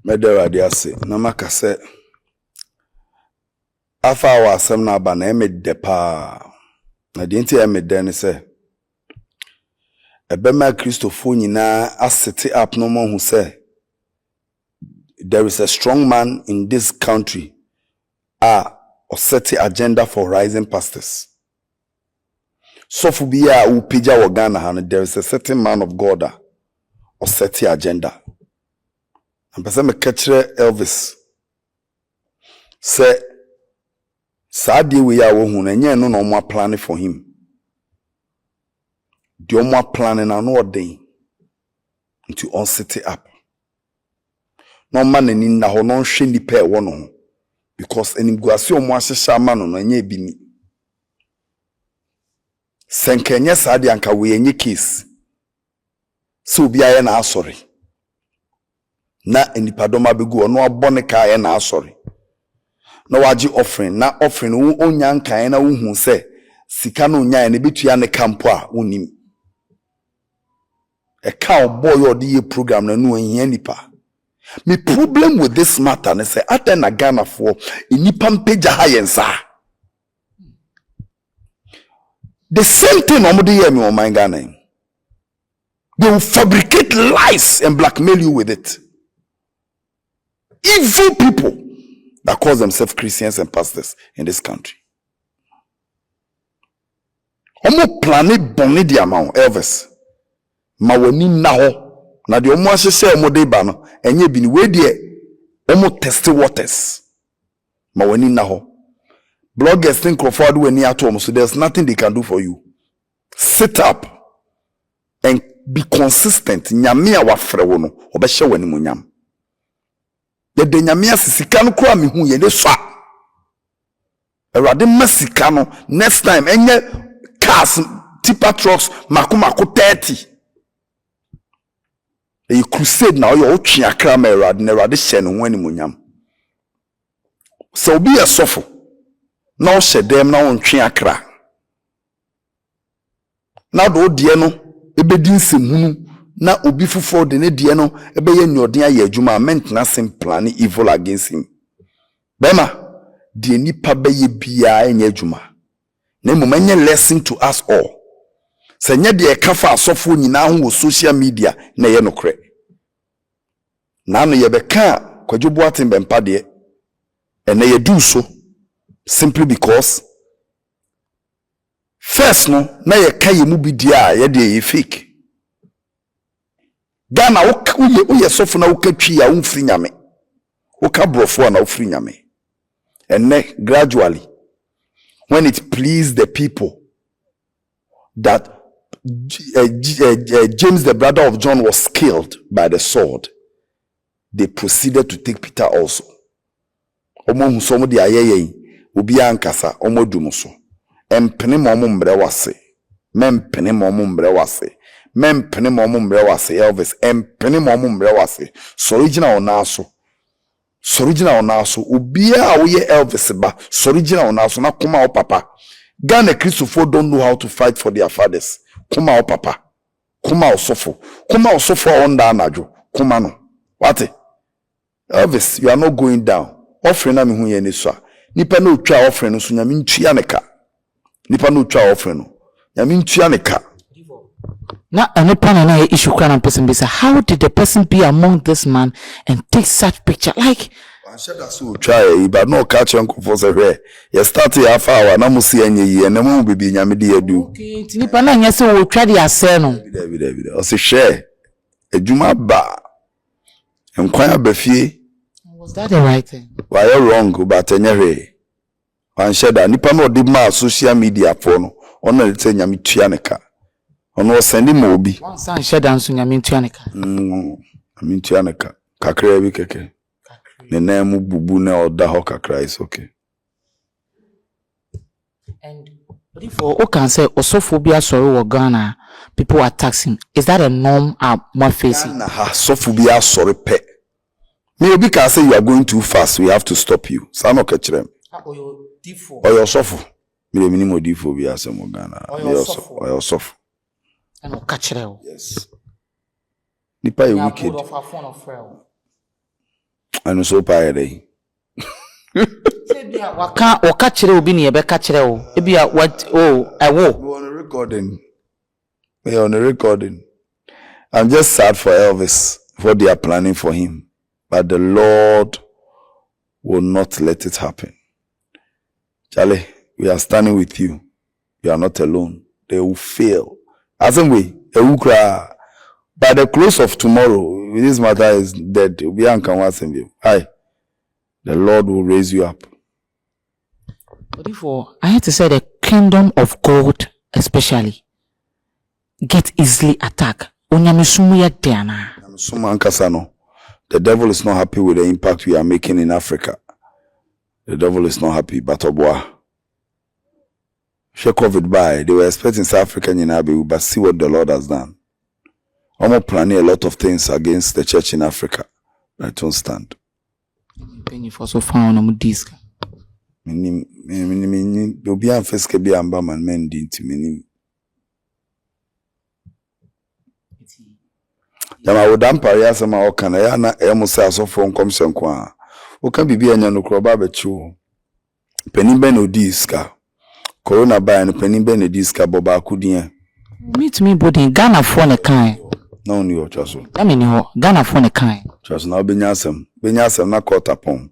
medera de ase na maka se afa wa asem na aba na emede pa na de nti emede ne se ebema Christopher nyina asete up no mo hu se there is a strong man in this country or set the agenda for rising pastors. So for be a upija Ghana, there is a certain man of God or set the agenda. And person me catch Elvis say Sadi we are who no more planning for him. The more planning and no day into on set up. No man in na ho no hwe nipa e wo no because enimguase o mo ahyehya ma no no anya bi ni senkenye saade anka we enye case so obi aye na asori na enipadoma begu ono abone ka aye na asori na waji offering na offering wo onya nkan na wo hu se sika no nya na betua ne kampo a wonim e ka oboy odi ye program na no ahia nipa. My problem with this matter is say atena Ghana for inipa mpeja hayensa. The same thing omode hear me on my Ghana. They will fabricate lies and blackmail you with it. Evil people that call themselves Christians and pastors in this country. Omo plane boni di amount Elvis. Ma woni na ho. Na de omo ahye omo de ba no enye bi ni we de omo test waters ma wani na ho bloggers think of forward when near to so there's nothing they can do for you. Sit up and be consistent. Nyame a wafre wo no obehye wani munyam de nyame asisika no kura me hu ye ne so erade masika no next time enye cars tipper trucks makomako 30. A crusade now you're watching a camera and never shen when munyam. So be a suffer. Now shed them now on chiakra. Now do dieno, ebedin simunu, na obifu for the ne dieno, ebe yen your dear yejuma meant nothing plan evil against him. Bema, die nipa beye biya en yejuma. Ne mumenye lesson to us all. Senye de kafa asofo nyina ho social media na ye nokre na no ye beka kwadwobo atembe mpade na ye do so simply because first no na ye kai mu bidia ye de ye fake Ghana uye sofo na ukatwi ya umfri nyame uka brofo na ufri nyame and gradually when it pleased the people that James, the brother of John, was killed by the sword, they proceeded to take Peter also. Omo husomo di ayeye obi ankasa omo dumuso empene momo mbre wase mempene momo mbre wase mempene momo mbre wase Elvis empene momo mbre wase sorigina onaso obi a wo ye Elvis ba sorigina onaso na kuma o papa Ghana Christopher don't know how to fight for their fathers. Kuma o papa. Kuma o sofo. Kuma o sofo onda anajo. Kuma no. What? Elvis, you are not going down. Offering na mi hu ye ni so. Nipa no twa offering no so nyame ntua ne ka. Nipa no twa offering no. Nyame ntua ne ka. Na anipa na issue kana person be say how did the person be among this man and take such picture like I said that so try but no catch uncle for say here. You start here for hour na musi anye yi na mu bibi nyame de adu. Okay, nipa na nya say wo twa de ase no. David. O say share. Ejuma ba. Enkwan abafie. Was that the right thing? Why you wrong but enya hwe. Wan share that nipa no de ma social media for no. Ona de say nyame tua ne ka. Ono send mo obi. Wan san share dan so nyame tua ne ka. Nyame tua ne ka. Kakra bi keke. The name bubu na oda ho kakra is okay. And but if you can say osophobia sorry wo Ghana people are taxing, is that a norm more facing? Osophobia sorry pe. Me obi can say you are going too fast, we have to stop you. Sa no catch them. Or your defo. Or your sofo. Me minimum defo bi asem Ghana. Or your sofo. And catch them. Yes. Nipa you wicked. And so pay waka kire obi ne ebe ka kire o ebia what We're on a recording. We're on a recording. I'm just sad for Elvis, what they are planning for him. But the Lord will not let it happen. Charlie, we are standing with you. You are not alone. They will fail. As in we will cry. By the close of tomorrow, this matter is dead. Hi. The Lord will raise you up. Therefore, I had to say the kingdom of God, especially, get easily attacked. The devil is not happy with the impact we are making in Africa. The devil is not happy, but share COVID by. They were expecting South Africa in Abbey, but see what the Lord has done. I'm planning a lot of things against the church in Africa. I don't stand. For so far on disc. You'll be on Facebook be ambaman men to me. Yama would ampare some or can I almost so from Comson Qua. Who can be any no crowbar chew? Penny Ben Odiska. Corona by and Penny Ben Odiska Boba Kudia. Meet me, body Ghana for a kind. No, new Chasso. I mean, Ghana for a kind. Just now, Benyasam, not caught upon.